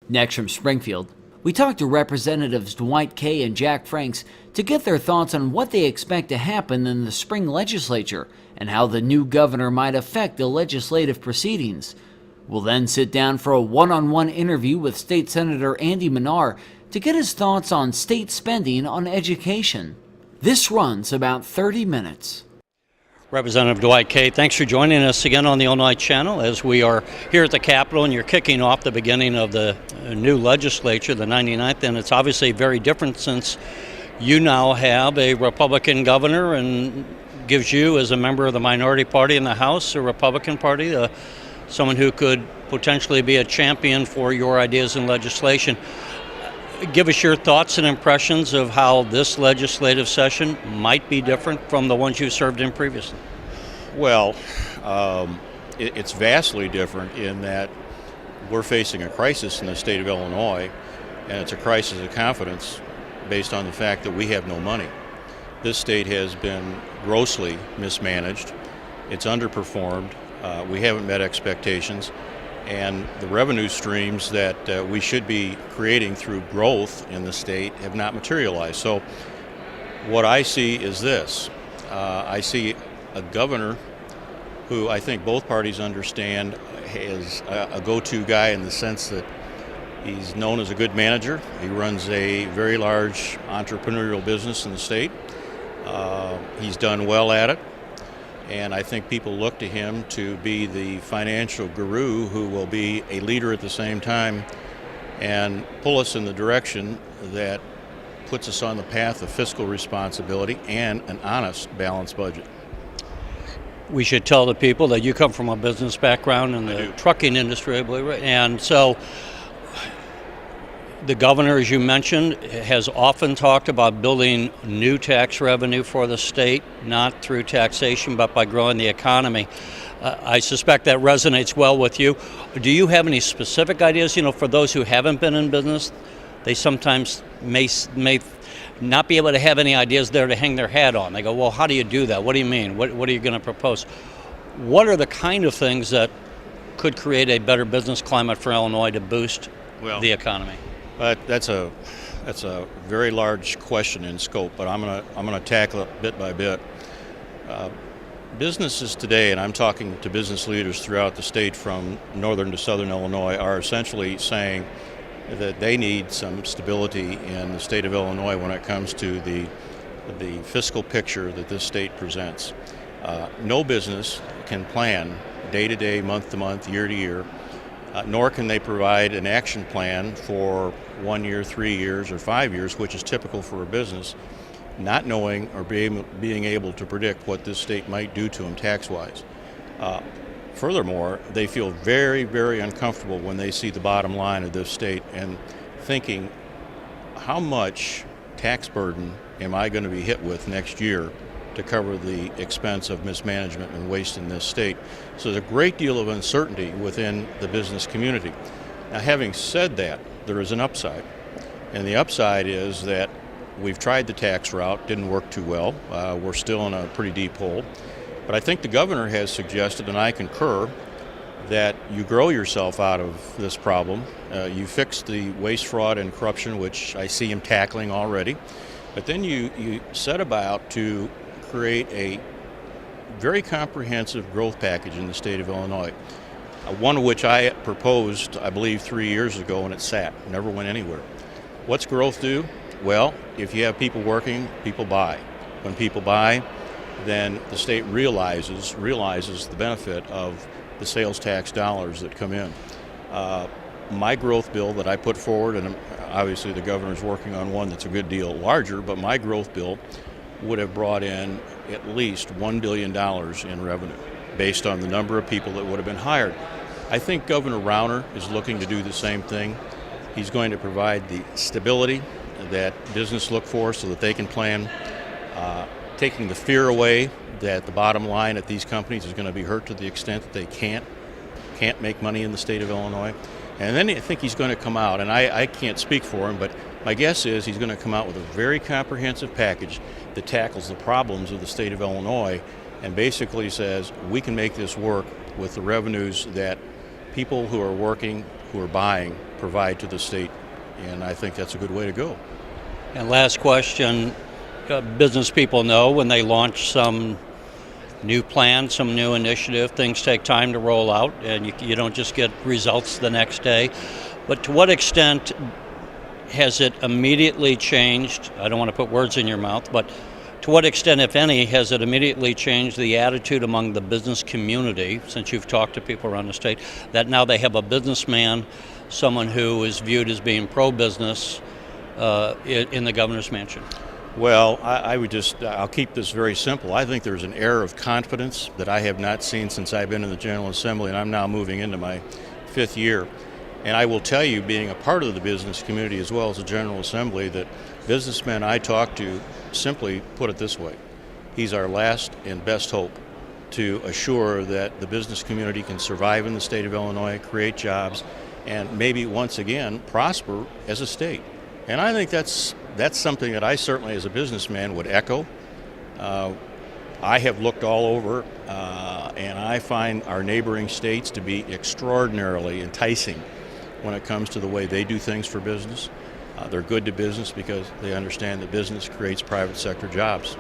Next from Springfield, we talked to Representatives Dwight Kay and Jack Franks to get their thoughts on what they expect to happen in the spring legislature and how the new governor might affect the legislative proceedings. We'll then sit down for a one-on-one interview with State Senator Andy Minar to get his thoughts on state spending on education. This runs about 30 minutes. Representative Dwight Kay, thanks for joining us again on the Illinois Channel as we are here at the Capitol and you're kicking off the beginning of the new legislature, the 99th, and it's obviously very different since you now have a Republican governor and gives you, as a member of the minority party in the House, a Republican party, someone who could potentially be a champion for your ideas in legislation. Give us your thoughts and impressions of how this legislative session might be different from the ones you served in previously. Well, it's vastly different in that we're facing a crisis in the state of Illinois, and it's a crisis of confidence based on the fact that we have no money. This state has been grossly mismanaged. It's underperformed. We haven't met expectations. And the revenue streams that we should be creating through growth in the state have not materialized. So what I see is this. I see a governor who I think both parties understand is a go-to guy in the sense that he's known as a good manager. He runs a very large entrepreneurial business in the state. He's done well at it. And I think people look to him to be the financial guru who will be a leader at the same time and pull us in the direction that puts us on the path of fiscal responsibility and an honest, balanced budget. We should tell the people that you come from a business background in the trucking industry, I believe, right? And so the governor, as you mentioned, has often talked about building new tax revenue for the state, not through taxation, but by growing the economy. I suspect that resonates well with you. Do you have any specific ideas? You know, for those who haven't been in business, they sometimes may not be able to have any ideas there to hang their hat on. They go, well, how do you do that? What do you mean? What are you going to propose? What are the kind of things that could create a better business climate for Illinois to boost the economy? That's a very large question in scope, but I'm gonna tackle it bit by bit. Businesses today, and I'm talking to business leaders throughout the state from northern to southern Illinois, are essentially saying that they need some stability in the state of Illinois when it comes to the fiscal picture that this state presents. No business can plan day to day, month to month, year to year. Nor can they provide an action plan for 1 year, 3 years, or 5 years, which is typical for a business, not knowing or being able to predict what this state might do to them tax-wise. Furthermore, they feel very, very uncomfortable when they see the bottom line of this state and thinking, how much tax burden am I going to be hit with next year to cover the expense of mismanagement and waste in this state? So there's a great deal of uncertainty within the business community. Now, having said that, there is an upside. And the upside is that we've tried the tax route, didn't work too well. We're still in a pretty deep hole. But I think the governor has suggested, and I concur, that you grow yourself out of this problem. You fix the waste, fraud, and corruption, which I see him tackling already. But then you set about to create a very comprehensive growth package in the state of Illinois, one of which I proposed, I believe, 3 years ago, and it sat, never went anywhere. What's growth do? Well, if you have people working, people buy. When people buy, then the state realizes the benefit of the sales tax dollars that come in. My growth bill that I put forward, and obviously the governor's working on one that's a good deal larger, but my growth bill would have brought in at least $1 billion in revenue based on the number of people that would have been hired. I think Governor Rauner is looking to do the same thing. He's going to provide the stability that business look for so that they can plan, taking the fear away that the bottom line at these companies is going to be hurt to the extent that they can't make money in the state of Illinois. And then I think he's going to come out, and I can't speak for him, but my guess is he's going to come out with a very comprehensive package that tackles the problems of the state of Illinois and basically says we can make this work with the revenues that people who are working, who are buying provide to the state, and I think that's a good way to go. And last question, business people know when they launch some new plan, some new initiative, things take time to roll out, and you don't just get results the next day. But to what extent has it immediately changed? I don't want to put words in your mouth, but to what extent, if any, has it immediately changed the attitude among the business community, since you've talked to people around the state, that now they have a businessman, someone who is viewed as being pro-business in the governor's mansion? Well, I'll keep this very simple. I think there's an air of confidence that I have not seen since I've been in the General Assembly, and I'm now moving into my 5th year. And I will tell you, being a part of the business community as well as the General Assembly, that businessmen I talk to simply put it this way: he's our last and best hope to assure that the business community can survive in the state of Illinois, create jobs, and maybe once again prosper as a state. And I think that's something that I certainly as a businessman would echo. I have looked all over, and I find our neighboring states to be extraordinarily enticing when it comes to the way they do things for business. They're good to business because they understand that business creates private sector jobs.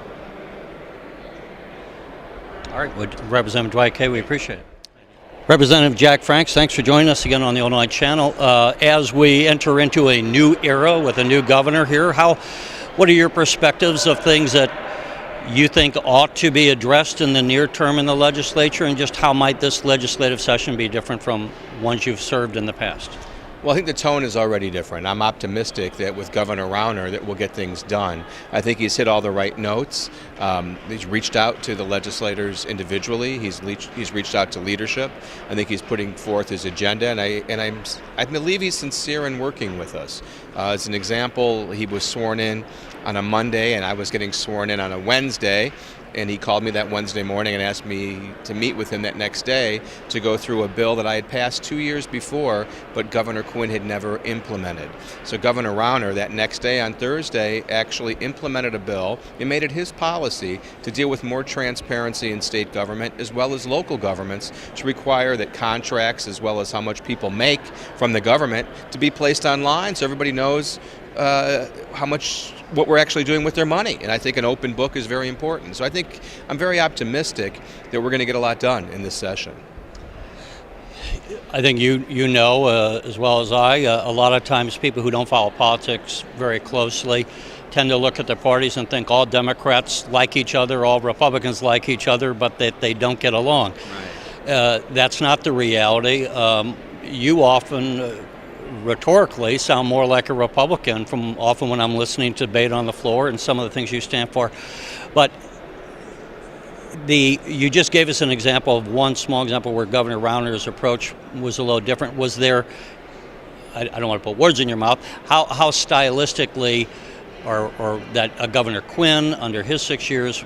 All right, Representative Dwight Kay, we appreciate it. Representative Jack Franks, thanks for joining us again on the Illinois Channel. As we enter into a new era with a new governor here, what are your perspectives of things that you think ought to be addressed in the near term in the legislature, and just how might this legislative session be different from ones you've served in the past? Well, I think the tone is already different. I'm optimistic that with Governor Rauner that we'll get things done. I think he's hit all the right notes. He's reached out to the legislators individually. He's reached out to leadership. I think he's putting forth his agenda, and I believe he's sincere in working with us. As an example, he was sworn in on a Monday, and I was getting sworn in on a Wednesday. And he called me that Wednesday morning and asked me to meet with him that next day to go through a bill that I had passed 2 years before, but Governor Quinn had never implemented. So Governor Rauner that next day on Thursday actually implemented a bill and made it his policy to deal with more transparency in state government as well as local governments, to require that contracts as well as how much people make from the government to be placed online so everybody knows what we're actually doing with their money. And I think an open book is very important. So I think I'm very optimistic that we're going to get a lot done in this session. I think you know as well as I, a lot of times people who don't follow politics very closely tend to look at their parties and think all Democrats like each other, all Republicans like each other, but that they don't get along. Right. That's not the reality. You often rhetorically sound more like a Republican from often when I'm listening to debate on the floor and some of the things you stand for. But you just gave us an example of one small example where Governor Rauner's approach was a little different. Was there, I don't want to put words in your mouth, how stylistically or that Governor Quinn under his 6 years,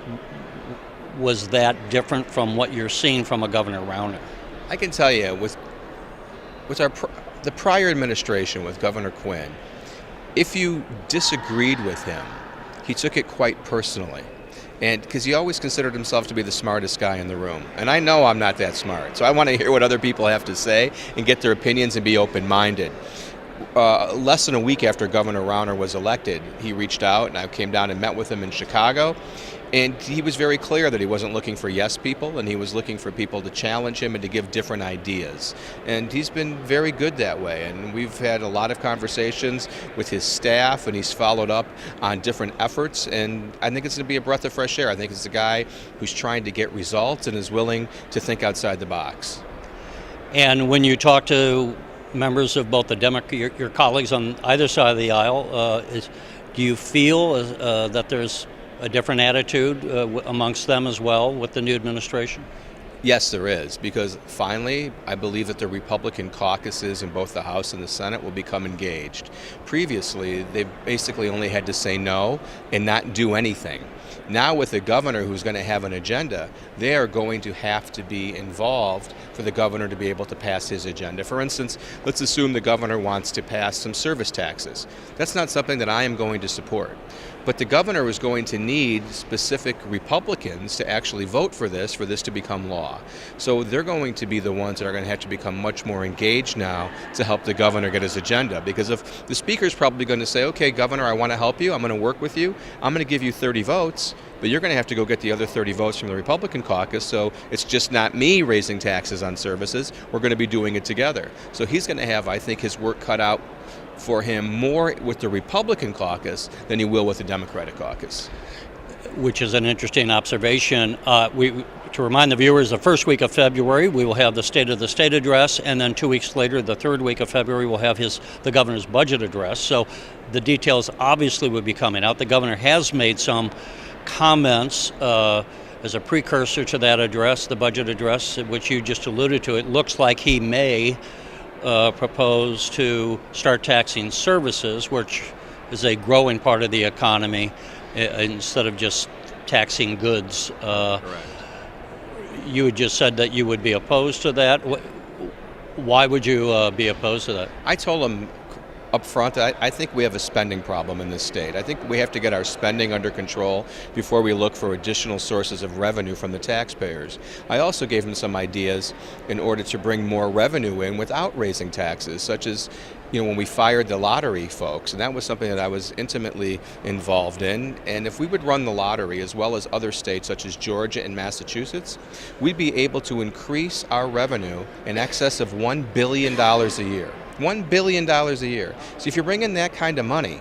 was that different from what you're seeing from a Governor Rauner? I can tell you with the prior administration with Governor Quinn, if you disagreed with him, he took it quite personally. And because he always considered himself to be the smartest guy in the room. And I know I'm not that smart, so I want to hear what other people have to say and get their opinions and be open-minded. Less than a week after Governor Rauner was elected, he reached out, and I came down and met with him in Chicago. And he was very clear that he wasn't looking for yes people, and he was looking for people to challenge him and to give different ideas. And he's been very good that way. And we've had a lot of conversations with his staff, and he's followed up on different efforts. And I think it's going to be a breath of fresh air. I think it's a guy who's trying to get results and is willing to think outside the box. And when you talk to members of both your colleagues on either side of the aisle, do you feel that there's a different attitude amongst them as well with the new administration? Yes, there is, because finally, I believe that the Republican caucuses in both the House and the Senate will become engaged. Previously, they basically only had to say no and not do anything. Now with the governor who's going to have an agenda, they are going to have to be involved for the governor to be able to pass his agenda. For instance, let's assume the governor wants to pass some service taxes. That's not something that I am going to support. But the governor is going to need specific Republicans to actually vote for this to become law. So they're going to be the ones that are going to have to become much more engaged now to help the governor get his agenda. Because if the speaker's probably going to say, okay, governor, I want to help you, I'm going to work with you, I'm going to give you 30 votes, but you're going to have to go get the other 30 votes from the Republican caucus, so it's just not me raising taxes on services, we're going to be doing it together. So he's going to have, I think, his work cut out for him more with the Republican caucus than he will with the Democratic caucus. Which is an interesting observation. To remind the viewers, the first week of February we will have the State of the State address, and then 2 weeks later, the third week of February, we'll have the governor's budget address. So the details obviously would be coming out. The governor has made some comments as a precursor to that address, the budget address, which you just alluded to. It looks like he may propose to start taxing services, which is a growing part of the economy, instead of just taxing goods. Correct. You had just said that you would be opposed to that. Why would you be opposed to that? I told him up front that I think we have a spending problem in this state. I think we have to get our spending under control before we look for additional sources of revenue from the taxpayers. I also gave him some ideas in order to bring more revenue in without raising taxes, such as when we fired the lottery folks, and that was something that I was intimately involved in. And if we would run the lottery as well as other states such as Georgia and Massachusetts, we'd be able to increase our revenue in excess of $1 billion a year. $1 billion a year. So if you bring in that kind of money,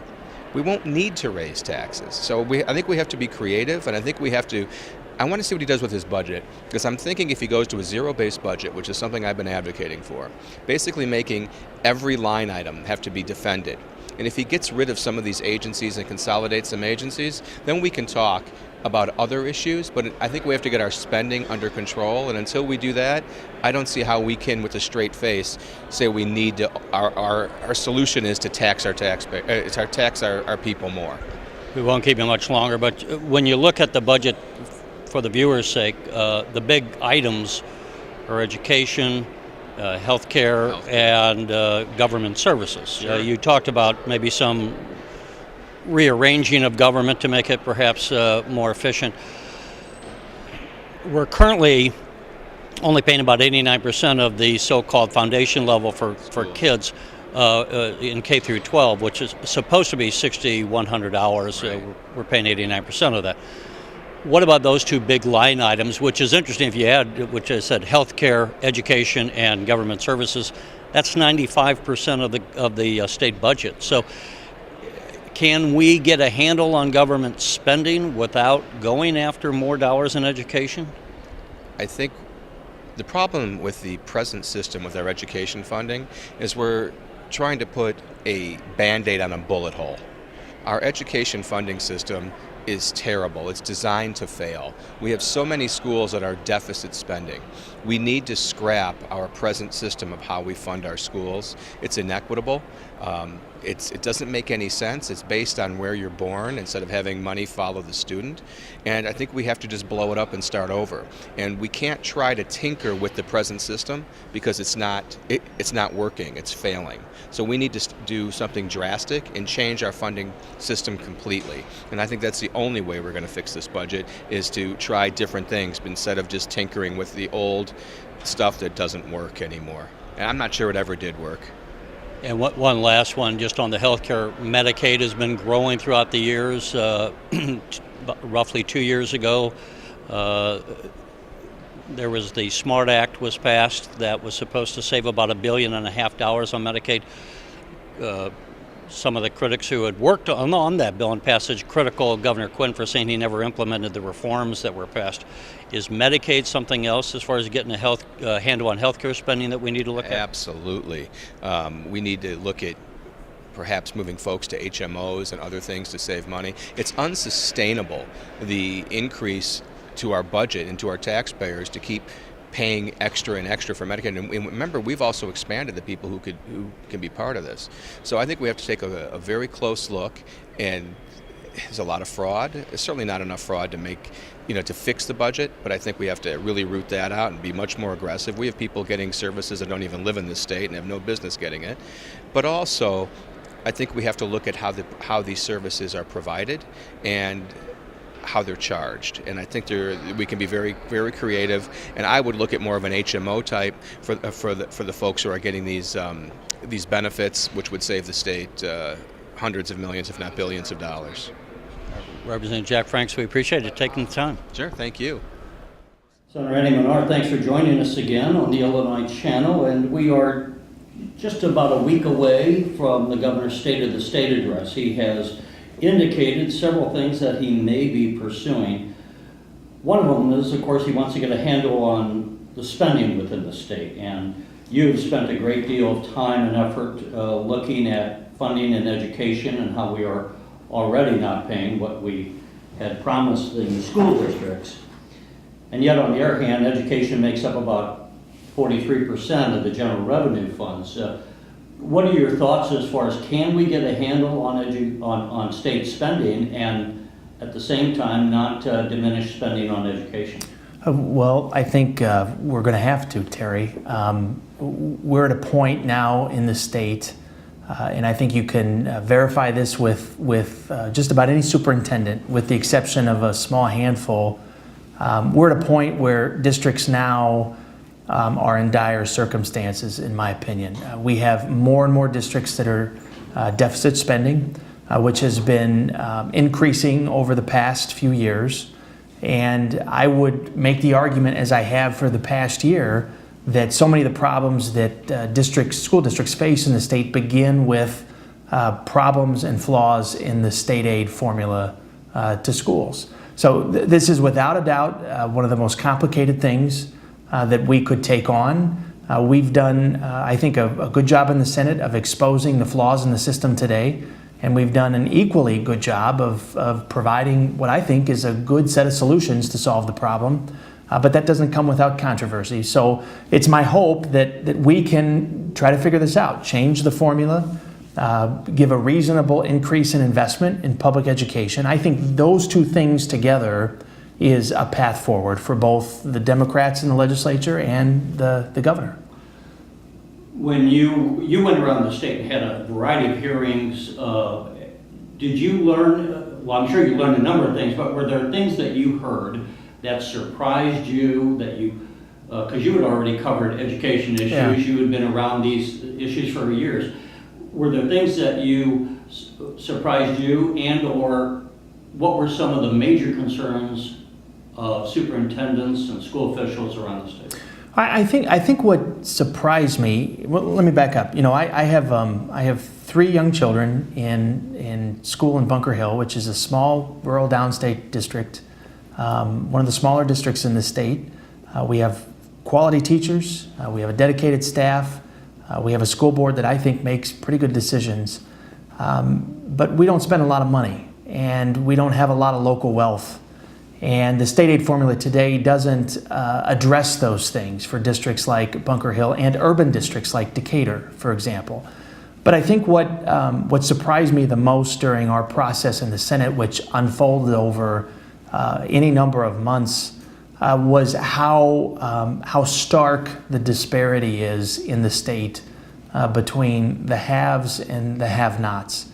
we won't need to raise taxes. So I think we have to be creative, and I think I want to see what he does with his budget, because I'm thinking if he goes to a zero-based budget, which is something I've been advocating for, basically making every line item have to be defended. And if he gets rid of some of these agencies and consolidates some agencies, then we can talk about other issues, but I think we have to get our spending under control, and until we do that, I don't see how we can, with a straight face, say we need to, our solution is to tax our people more. We won't keep you much longer, but when you look at the budget, for the viewers' sake, the big items are education, healthcare, and government services. Sure. You talked about maybe some rearranging of government to make it perhaps more efficient. We're currently only paying about 89% of the so-called foundation level for kids in K through 12, which is supposed to be 6,100 hours. Right. We're paying 89% of that. What about those two big line items, which is interesting if you add, which I said, healthcare, education, and government services? That's 95% of the state budget. So can we get a handle on government spending without going after more dollars in education? I think the problem with the present system with our education funding is we're trying to put a Band-Aid on a bullet hole. Our education funding system is terrible. It's designed to fail. We have so many schools that are deficit spending. We need to scrap our present system of how we fund our schools. It's inequitable. It doesn't make any sense. It's based on where you're born instead of having money follow the student. And I think we have to just blow it up and start over. And we can't try to tinker with the present system because it's not working. It's failing. So we need to do something drastic and change our funding system completely. And I think that's the only way we're going to fix this budget, is to try different things instead of just tinkering with the old stuff that doesn't work anymore. And I'm not sure it ever did work. And one last one, just on the healthcare. Medicaid has been growing throughout the years. Roughly 2 years ago, there was the SMART Act was passed that was supposed to save about $1.5 billion on Medicaid. Some of the critics who had worked on that bill and passage critical of Governor Quinn for saying he never implemented the reforms that were passed. Is Medicaid something else as far as getting a handle on healthcare spending that we need to look at? Absolutely. We need to look at perhaps moving folks to HMOs and other things to save money. It's unsustainable, the increase to our budget and to our taxpayers to keep paying extra and extra for Medicaid. And remember, we've also expanded the people who can be part of this. So I think we have to take a very close look, and there's a lot of fraud. There's certainly not enough fraud to to fix the budget, but I think we have to really root that out and be much more aggressive. We have people getting services that don't even live in this state and have no business getting it. But also, I think we have to look at how these services are provided and how they're charged, and I think we can be very, very creative. And I would look at more of an HMO type for the folks who are getting these benefits, which would save the state hundreds of millions, if not billions, of dollars. Representative Jack Franks, we appreciate you taking the time. Sure, thank you. Senator Eddie Menard, thanks for joining us again on the Illinois Channel, and we are just about a week away from the governor's State of the State address. He has indicated several things that he may be pursuing. One of them is, of course, he wants to get a handle on the spending within the state, and you've spent a great deal of time and effort looking at funding and education and how we are already not paying what we had promised in the school districts. And yet, on the other hand, education makes up about 43% of the general revenue funds. What are your thoughts as far as can we get a handle on state spending and at the same time not diminish spending on education? Well, I think we're going to have to, Terry. We're at a point now in the state, and I think you can verify this with just about any superintendent, with the exception of a small handful. We're at a point where districts now are in dire circumstances, in my opinion. We have more and more districts that are deficit spending, which has been increasing over the past few years. And I would make the argument, as I have for the past year, that so many of the problems that school districts face in the state begin with problems and flaws in the state aid formula to schools. So this is without a doubt one of the most complicated things that we could take on. We've done, I think, a good job in the Senate of exposing the flaws in the system today, and we've done an equally good job of providing what I think is a good set of solutions to solve the problem, but that doesn't come without controversy. So it's my hope that we can try to figure this out, change the formula, give a reasonable increase in investment in public education. I think those two things together is a path forward for both the Democrats in the legislature and the governor. When you went around the state and had a variety of hearings, did you learn, well, I'm sure you learned a number of things, but were there things that you heard that surprised you, that you, because you had already covered education issues, Yeah. You had been around these issues for years. Were there things that you surprised you, and or what were some of the major concerns of superintendents and school officials around the state? I think what surprised me. Well, let me back up. You know, I have 3 young children in school in Bunker Hill, which is a small rural downstate district, one of the smaller districts in the state. We have quality teachers. We have a dedicated staff. We have a school board that I think makes pretty good decisions. But we don't spend a lot of money, and we don't have a lot of local wealth. And the state aid formula today doesn't address those things for districts like Bunker Hill and urban districts like Decatur, for example. But I think what surprised me the most during our process in the Senate, which unfolded over any number of months, was how stark the disparity is in the state between the haves and the have-nots.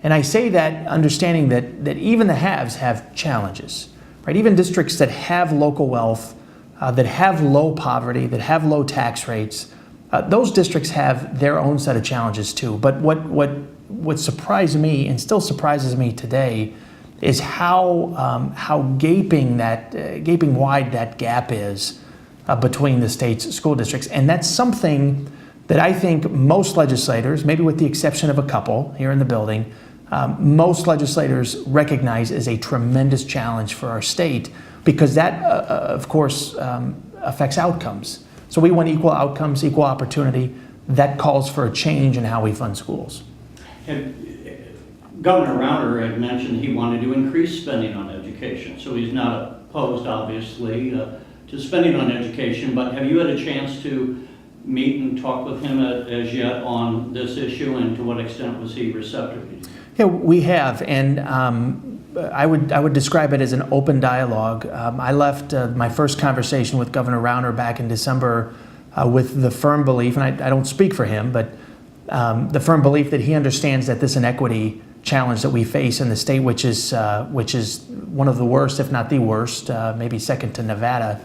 And I say that understanding that even the haves have challenges. Right? Even districts that have local wealth, that have low poverty, that have low tax rates, those districts have their own set of challenges too. But what surprised me and still surprises me today is how gaping wide that gap is between the state's school districts. And that's something that I think most legislators, maybe with the exception of a couple here in the building, most legislators recognize as a tremendous challenge for our state, because that, of course, affects outcomes. So we want equal outcomes, equal opportunity. That calls for a change in how we fund schools. Governor Rauner had mentioned he wanted to increase spending on education, so he's not opposed, obviously, to spending on education, but have you had a chance to meet and talk with him as yet on this issue, and to what extent was he receptive? Yeah, we have, and I would describe it as an open dialogue. I left my first conversation with Governor Rauner back in December with the firm belief, and I don't speak for him, but the firm belief that he understands that this inequity challenge that we face in the state, which is one of the worst, if not the worst, maybe second to Nevada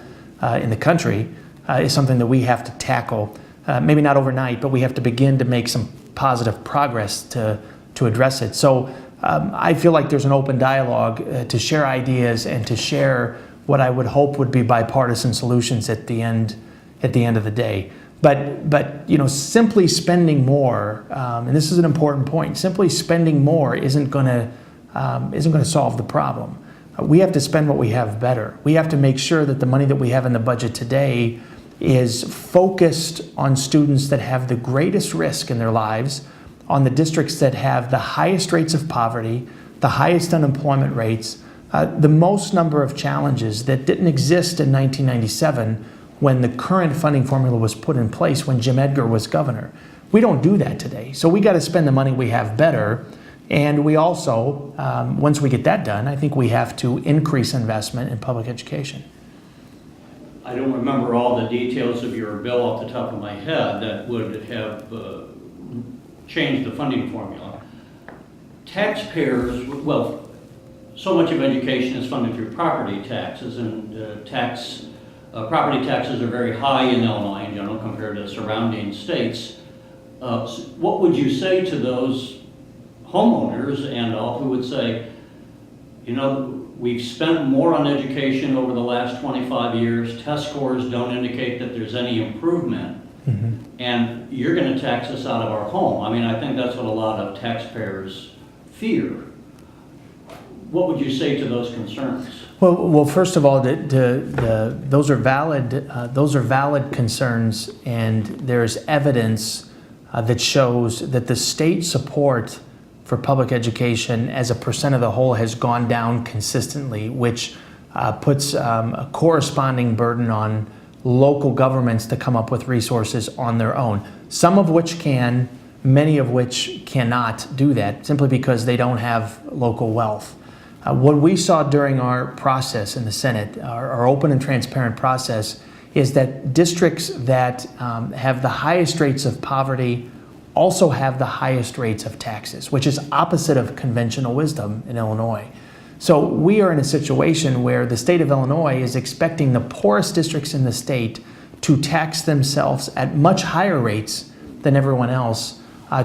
in the country, is something that we have to tackle. Maybe not overnight, but we have to begin to make some positive progress to address it. So I feel like there's an open dialogue to share ideas and to share what I would hope would be bipartisan solutions at the end of the day. But you know, simply spending more, and this is an important point. Simply spending more isn't going to solve the problem. We have to spend what we have better. We have to make sure that the money that we have in the budget today is focused on students that have the greatest risk in their lives, on the districts that have the highest rates of poverty, the highest unemployment rates, the most number of challenges that didn't exist in 1997 when the current funding formula was put in place when Jim Edgar was governor. We don't do that today. So we got to spend the money we have better. And we also, once we get that done, I think we have to increase investment in public education. I don't remember all the details of your bill off the top of my head that would have changed the funding formula. Taxpayers, well, so much of education is funded through property taxes, and property taxes are very high in Illinois in general compared to surrounding states. So what would you say to those homeowners and all who would say, you know, we've spent more on education over the last 25 years, test scores don't indicate that there's any improvement, and you're going to tax us out of our home? I mean, I think that's what a lot of taxpayers fear. What would you say to those concerns? Well, first of all, those are valid concerns, and there's evidence that shows that the state support for public education as a percent of the whole has gone down consistently, which puts a corresponding burden on local governments to come up with resources on their own. Some of which can, many of which cannot do that simply because they don't have local wealth. What we saw during our process in the Senate, our open and transparent process, is that districts that have the highest rates of poverty also have the highest rates of taxes, which is opposite of conventional wisdom in Illinois. So we are in a situation where the state of Illinois is expecting the poorest districts in the state to tax themselves at much higher rates than everyone else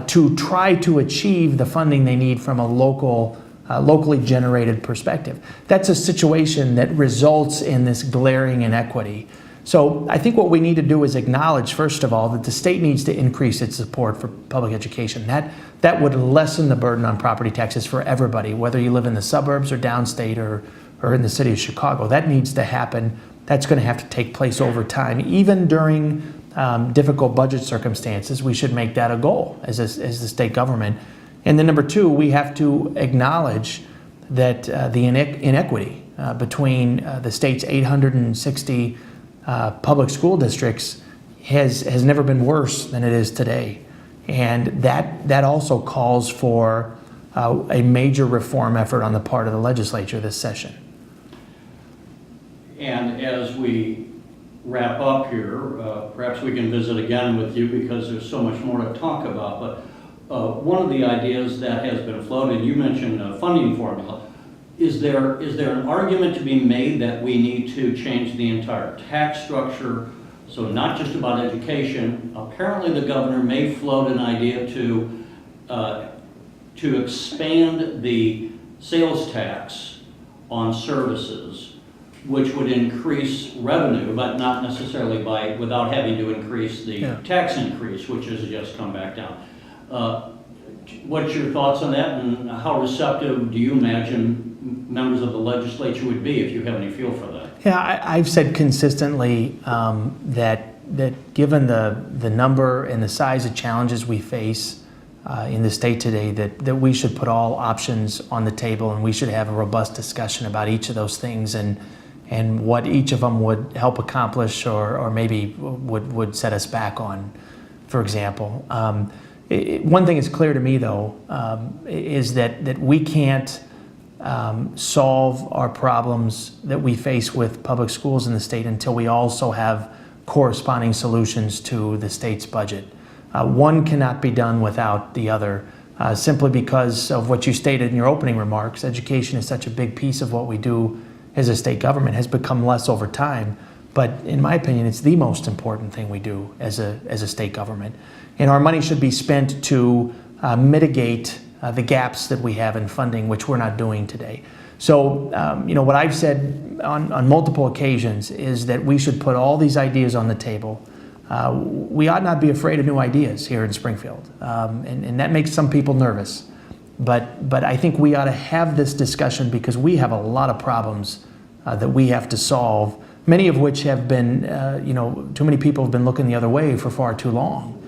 to try to achieve the funding they need from a locally generated perspective. That's a situation that results in this glaring inequity. So I think what we need to do is acknowledge, first of all, that the state needs to increase its support for public education. That would lessen the burden on property taxes for everybody, whether you live in the suburbs or downstate or in the city of Chicago. That needs to happen. That's going to have to take place over time. Even during difficult budget circumstances, we should make that a goal as the state government. And then number two, we have to acknowledge that the inequity between the state's 860 public school districts has never been worse than it is today. And that also calls for a major reform effort on the part of the legislature this session. And as we wrap up here, perhaps we can visit again with you because there's so much more to talk about. But one of the ideas that has been floated, you mentioned a funding formula. Is there an argument to be made that we need to change the entire tax structure? So not just about education. Apparently the governor may float an idea to expand the sales tax on services, which would increase revenue, but not necessarily without having to increase the tax increase, which has just come back down. What's your thoughts on that, and how receptive do you imagine members of the legislature would be, if you have any feel for that? Yeah, I've said consistently that given the number and the size of challenges we face in the state today, that we should put all options on the table, and we should have a robust discussion about each of those things and what each of them would help accomplish or maybe would set us back on, for example. One thing is clear to me, though, is that we can't solve our problems that we face with public schools in the state until we also have corresponding solutions to the state's budget. One cannot be done without the other, simply because of what you stated in your opening remarks. Education is such a big piece of what we do as a state government, has become less over time. But in my opinion, it's the most important thing we do as a state government. And our money should be spent to mitigate the gaps that we have in funding, which we're not doing today. So, what I've said on multiple occasions is that we should put all these ideas on the table. We ought not be afraid of new ideas here in Springfield, and that makes some people nervous. But I think we ought to have this discussion because we have a lot of problems that we have to solve, many of which have been, too many people have been looking the other way for far too long.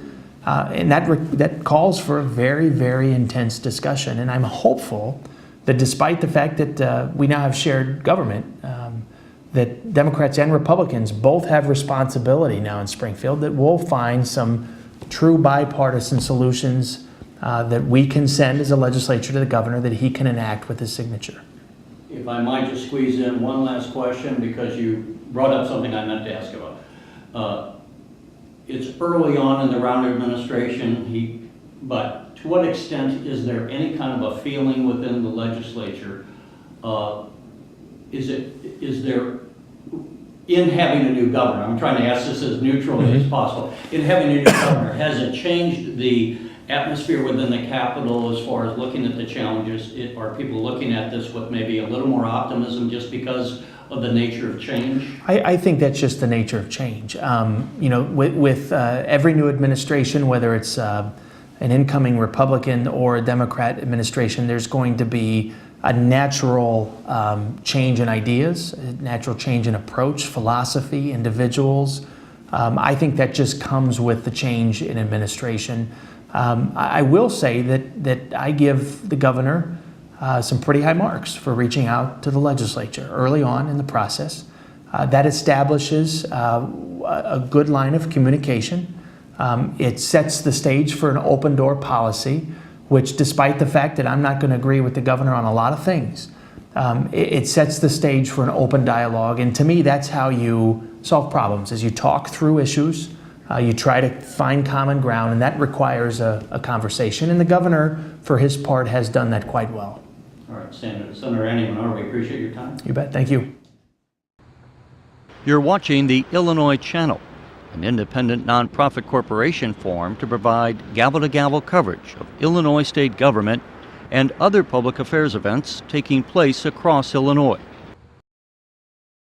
And that calls for a very, very intense discussion. And I'm hopeful that despite the fact that we now have shared government, that Democrats and Republicans both have responsibility now in Springfield, that we'll find some true bipartisan solutions that we can send as a legislature to the governor that he can enact with his signature. If I might just squeeze in one last question, because you brought up something I meant to ask about. It's early on in the Brown administration, but to what extent is there any kind of a feeling within the legislature? Is there, in having a new governor, I'm trying to ask this as neutrally as possible, in having a new governor, has it changed the atmosphere within the Capitol as far as looking at the challenges? Are people looking at this with maybe a little more optimism just because of the nature of change? I think that's just the nature of change. With every new administration, whether it's an incoming Republican or a Democrat administration, there's going to be a natural change in ideas, a natural change in approach, philosophy, individuals. I think that just comes with the change in administration. I will say that I give the governor some pretty high marks for reaching out to the legislature early on in the process. That establishes a good line of communication. It sets the stage for an open door policy, which, despite the fact that I'm not going to agree with the governor on a lot of things, it sets the stage for an open dialogue. And to me, that's how you solve problems, is you talk through issues, you try to find common ground, and that requires a conversation. And the governor, for his part, has done that quite well. All right, Senator Andy Menard, we appreciate your time. You bet. Thank you. You're watching the Illinois Channel, an independent nonprofit corporation formed to provide gavel-to-gavel coverage of Illinois state government and other public affairs events taking place across Illinois.